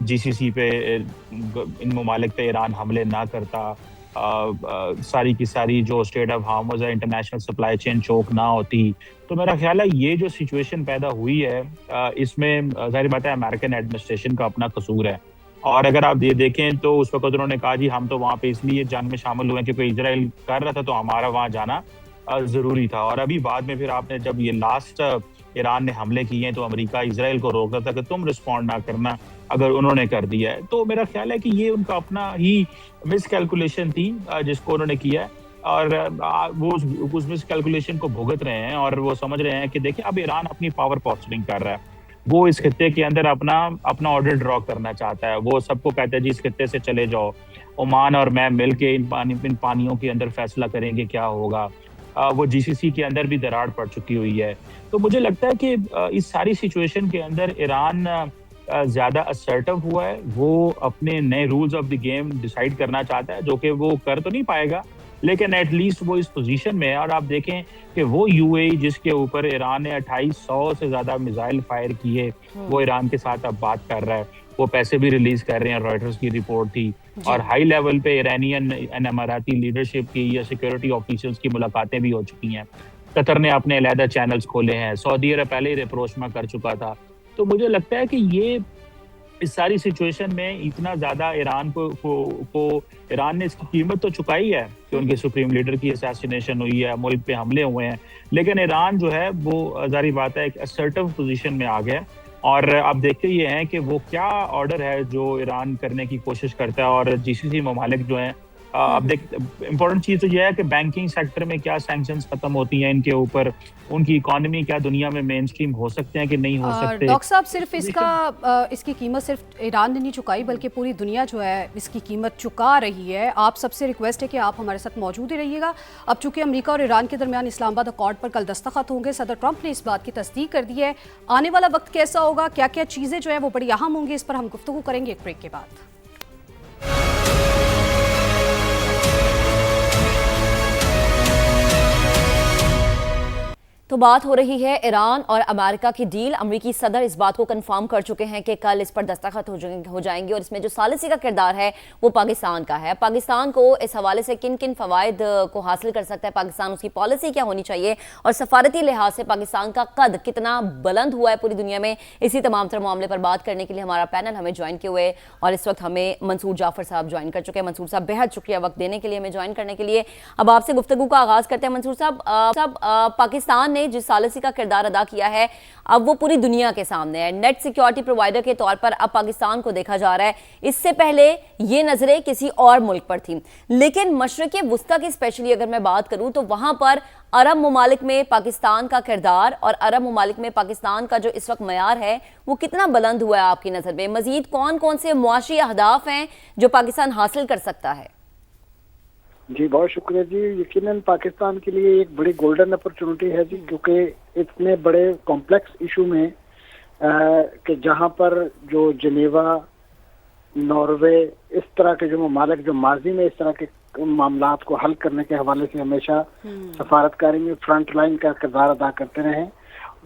GCC پہ ان ممالک پہ ایران حملے نہ کرتا، ساری کی ساری جو اسٹیٹ آف ہارمز ہے انٹرنیشنل سپلائی چین چوک نہ ہوتی. تو میرا خیال ہے یہ جو سچویشن پیدا ہوئی ہے اس میں ظاہر بات ہے امریکن ایڈمنسٹریشن کا اپنا قصور ہے. اور اگر آپ یہ دیکھیں تو اس وقت انہوں نے کہا جی ہم تو وہاں پہ اس لیے جنگ میں شامل ہوئے کیونکہ اسرائیل کر رہا تھا تو ہمارا وہاں جانا ضروری تھا. اور ابھی بعد میں پھر آپ نے جب یہ لاسٹ ایران نے حملے کیے ہیں تو امریکہ اسرائیل کو روک رہا تھا کہ تم رسپونڈ نہ کرنا اگر انہوں نے کر دیا ہے. تو میرا خیال ہے کہ یہ ان کا اپنا ہی مس کیلکولیشن تھی جس کو انہوں نے کیا ہے اور وہ اس مس کیلکولیشن کو بھگت رہے ہیں اور وہ سمجھ رہے ہیں کہ دیکھیں اب ایران اپنی پاور پوسچرنگ کر رہا ہے. وہ اس خطے کے اندر اپنا آرڈر ڈرا کرنا چاہتا ہے. وہ سب کو کہتا ہے جی اس خطے سے چلے جاؤ، عمان اور میں مل کے ان پانیوں کے اندر فیصلہ کریں گے کیا ہوگا. وہ GCC کے اندر بھی دراڑ پڑ چکی ہوئی ہے. تو مجھے لگتا ہے کہ اس ساری سچویشن کے اندر ایران زیادہ اسرٹو ہوا ہے. وہ اپنے نئے rules of the game decide کرنا چاہتا ہے جو کہ وہ کر تو نہیں پائے گا لیکن ایٹ لیسٹ وہ اس پوزیشن میں ہے. اور آپ دیکھیں کہ وہ UAE جس کے اوپر ایران نے 2800 سے زیادہ میزائل فائر کیے وہ ایران کے ساتھ اب بات کر رہا ہے. وہ پیسے بھی ریلیز کر رہے ہیں، رائٹرز کی رپورٹ تھی. اور ہائی لیول پہ ایرانین اماراتی لیڈرشپ کی یا سیکورٹی آفیسرز کی ملاقاتیں بھی ہو چکی ہیں. قطر نے اپنے علیحدہ چینلز کھولے ہیں، سعودی عرب پہلے ہی ریپروچ کر چکا تھا. تو مجھے لگتا ہے کہ یہ اس ساری سچویشن میں اتنا زیادہ ایران کو ایران نے اس کی قیمت تو چکائی ہے کہ ان کے سپریم لیڈر کی اساسینیشن ہوئی ہے، ملک پہ حملے ہوئے ہیں، لیکن ایران جو ہے وہ ظاہری بات ہے ایک اسرٹو پوزیشن میں آ گیا. اور اب دیکھتے یہ ہیں کہ وہ کیا آرڈر ہے جو ایران کرنے کی کوشش کرتا ہے. اور GCC ممالک جو ہیں اب دیکھ امپورٹنٹ چیز تو یہ ہے کہ بینکنگ سیکٹر میں کیا سینکشنز ختم ہوتی ہیں ان کے اوپر، ان کی اکانومی کیا دنیا میں مین سٹریم ہو سکتے ہیں کہ نہیں ہو سکتے. ڈاکٹر صاحب صرف اس کی قیمت صرف ایران نے نہیں چکائی بلکہ پوری دنیا جو ہے اس کی قیمت چکا رہی ہے. آپ سب سے ریکویسٹ ہے کہ آپ ہمارے ساتھ موجود ہی رہیے گا. اب چونکہ امریکہ اور ایران کے درمیان اسلام آباد اکارڈ پر کل دستخط ہوں گے، صدر ٹرمپ نے اس بات کی تصدیق کر دی ہے. آنے والا وقت کیسا ہوگا، کیا کیا چیزیں جو ہیں وہ بڑی اہم ہوں گی، اس پر ہم گفتگو کریں گے ایک بریک کے بعد. تو بات ہو رہی ہے ایران اور امریکہ کی ڈیل. امریکی صدر اس بات کو کنفرم کر چکے ہیں کہ کل اس پر دستخط ہو جائیں گے اور اس میں جو ثالثی کا کردار ہے وہ پاکستان کا ہے. پاکستان کو اس حوالے سے کن کن فوائد کو حاصل کر سکتا ہے پاکستان، اس کی پالیسی کیا ہونی چاہیے اور سفارتی لحاظ سے پاکستان کا قد کتنا بلند ہوا ہے پوری دنیا میں. اسی تمام تر معاملے پر بات کرنے کے لیے ہمارا پینل ہمیں جوائن کیے ہوئے اور اس وقت ہمیں منصور جعفر صاحب جوائن کر چکے ہیں. منصور صاحب بہت شکریہ وقت دینے کے لیے، ہمیں جوائن کرنے کے لیے. اب آپ سے گفتگو کا آغاز کرتے ہیں. منصور صاحب پاکستان نے جس ثالثی کا کردار ادا کیا ہے اب وہ پوری دنیا کے سامنے ہے. نیٹ سیکیورٹی پرووائیڈر کے طور پر اب پاکستان کو دیکھا جا رہا ہے. اس سے پہلے یہ نظریں کسی اور ملک پر تھیں، لیکن مشرق وسطیٰ کی اسپیشلی اگر میں بات کروں تو وہاں پر عرب ممالک میں پاکستان کا کردار اور عرب ممالک میں پاکستان کا جو اس وقت معیار ہے وہ کتنا بلند ہوا ہے آپ کی نظر میں؟ مزید کون کون سے معاشی اہداف ہیں جو پاکستان حاصل کر سکتا ہے؟ جی بہت شکریہ جی. یقیناً پاکستان کے لیے ایک بڑی گولڈن اپرچونٹی ہے جی، کیونکہ اتنے بڑے کمپلیکس ایشو میں کہ جہاں پر جو جنیوا، ناروے، اس طرح کے جو ممالک جو ماضی میں اس طرح کے معاملات کو حل کرنے کے حوالے سے ہمیشہ سفارتکاری میں فرنٹ لائن کا کردار ادا کرتے رہے ہیں،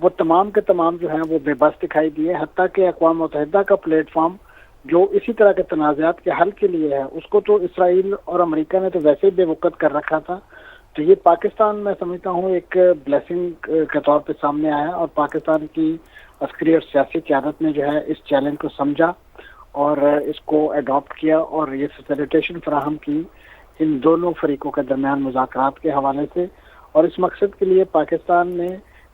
وہ تمام کے تمام جو ہیں وہ بے بس دکھائی دیے. حتیٰ کہ اقوام متحدہ کا پلیٹ فارم جو اسی طرح کے تنازعات کے حل کے لیے ہے اس کو تو اسرائیل اور امریکہ نے تو ویسے ہی بے وقت کر رکھا تھا. تو یہ پاکستان میں سمجھتا ہوں ایک بلیسنگ کے طور پہ سامنے آیا اور پاکستان کی عسکری اور سیاسی قیادت نے جو ہے اس چیلنج کو سمجھا اور اس کو اڈاپٹ کیا اور یہ فیسیلیٹیشن فراہم کی ان دونوں فریقوں کے درمیان مذاکرات کے حوالے سے. اور اس مقصد کے لیے پاکستان نے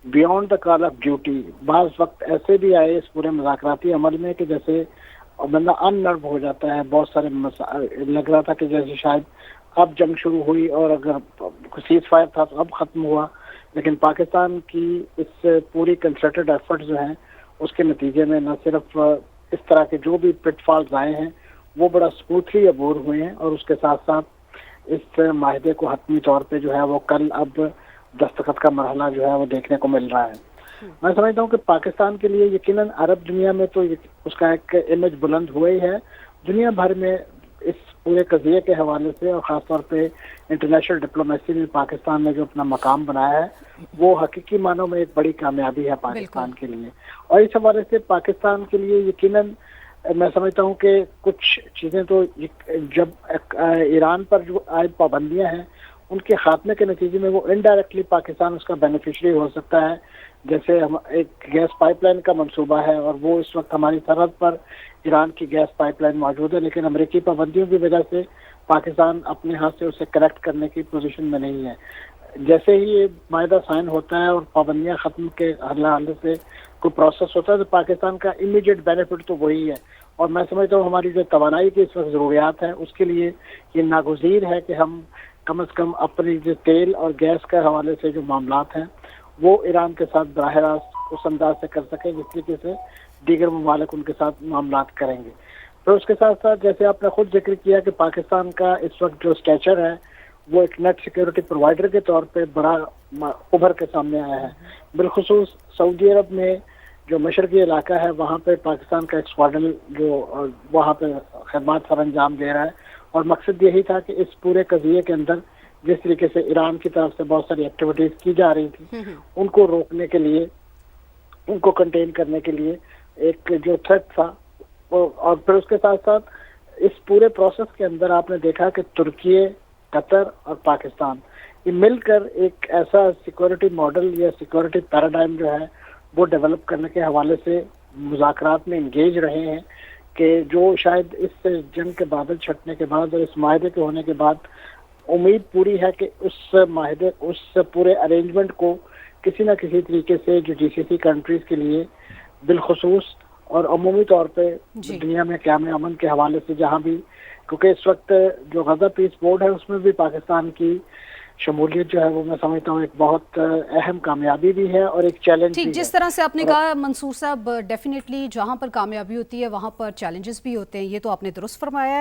beyond the call of duty, بعض وقت ایسے بھی آئے اس پورے مذاکراتی عمل میں کہ جیسے بندہ ان نرو ہو جاتا ہے. بہت سارے لگ رہا تھا کہ جیسے شاید اب جنگ شروع ہوئی اور اگر سیز فائر تھا تو اب ختم ہوا، لیکن پاکستان کی اس پوری کنسرٹڈ ایفرٹ جو ہیں اس کے نتیجے میں نہ صرف اس طرح کے جو بھی پٹ فالز آئے ہیں وہ بڑا اسموتھلی عبور ہوئے ہیں اور اس کے ساتھ ساتھ اس معاہدے کو حتمی طور پہ جو ہے وہ کل اب دستخط کا مرحلہ جو ہے وہ دیکھنے کو مل رہا ہے. میں سمجھتا ہوں کہ پاکستان کے لیے یقیناً عرب دنیا میں تو اس کا ایک امیج بلند ہوا ہی ہے. دنیا بھر میں اس پورے قضیے کے حوالے سے اور خاص طور پہ انٹرنیشنل ڈپلومیسی میں پاکستان نے جو اپنا مقام بنایا ہے وہ حقیقی معنوں میں ایک بڑی کامیابی ہے پاکستان کے لیے. اور اس حوالے سے پاکستان کے لیے یقیناً میں سمجھتا ہوں کہ کچھ چیزیں تو جب ایران پر جو عائد پابندیاں ہیں ان کے خاتمے کے نتیجے میں وہ انڈائریکٹلی پاکستان اس کا بینیفیشری ہو سکتا ہے. جیسے ایک گیس پائپ لائن کا منصوبہ ہے اور وہ اس وقت ہماری سرحد پر ایران کی گیس پائپ لائن موجود ہے، لیکن امریکی پابندیوں کی وجہ سے پاکستان اپنے ہاتھ سے اسے کریکٹ کرنے کی پوزیشن میں نہیں ہے. جیسے ہی یہ معاہدہ سائن ہوتا ہے اور پابندیاں ختم کے حوالے سے کوئی پروسیس ہوتا ہے تو پاکستان کا امیڈیٹ بینیفٹ تو وہی ہے. اور میں سمجھتا ہوں ہماری جو توانائی کی اس وقت ضروریات ہیں اس کے لیے یہ ناگزیر ہے کہ ہم کم از کم اپنی جو تیل اور گیس کے حوالے سے جو معاملات ہیں وہ ایران کے ساتھ براہ راست اس انداز سے کر سکیں جس طریقے سے دیگر ممالک ان کے ساتھ معاملات کریں گے. پھر اس کے ساتھ ساتھ جیسے آپ نے خود ذکر کیا کہ پاکستان کا اس وقت جو اسٹیچر ہے وہ ایک نیٹ سیکیورٹی پرووائڈر کے طور پہ بڑا ابھر کے سامنے آیا ہے. بالخصوص سعودی عرب میں جو مشرقی علاقہ ہے وہاں پہ پاکستان کا ایک اسکواڈرن جو وہاں پہ خدمات سر انجام دے رہا ہے، اور مقصد یہی تھا کہ اس پورے قضیے کے اندر جس طریقے سے ایران کی طرف سے بہت ساری ایکٹیویٹیز کی جا رہی تھی ان کو روکنے کے لیے، ان کو کنٹین کرنے کے لیے ایک جو تھریٹ تھا. اور پھر اس کے ساتھ ساتھ اس پورے پروسیس کے اندر آپ نے دیکھا کہ ترکیے، قطر اور پاکستان یہ مل کر ایک ایسا سیکورٹی ماڈل یا سیکورٹی پیراڈائم جو ہے وہ ڈیولپ کرنے کے حوالے سے مذاکرات میں انگیج رہے ہیں کہ جو شاید اس جنگ کے بادل چھٹنے کے بعد اور اس معاہدے کے ہونے کے بعد امید پوری ہے کہ اس معاہدے اس پورے ارینجمنٹ کو کسی نہ کسی طریقے سے جو جی سی سی کنٹریز کے لیے بالخصوص اور عمومی طور پہ دنیا میں قیام امن کے حوالے سے جہاں بھی، کیونکہ اس وقت جو غزہ پیس بورڈ ہے اس میں بھی پاکستان کی شمولیت جو ہے وہ میں سمجھتا ہوں ایک بہت اہم کامیابی بھی ہے اور ایک چیلنج بھی ہے. جس طرح سے آپ نے کہا منصور صاحب، ڈیفینیٹلی جہاں پر کامیابی ہوتی ہے وہاں پر چیلنجز بھی ہوتے ہیں، یہ تو آپ نے درست فرمایا ہے.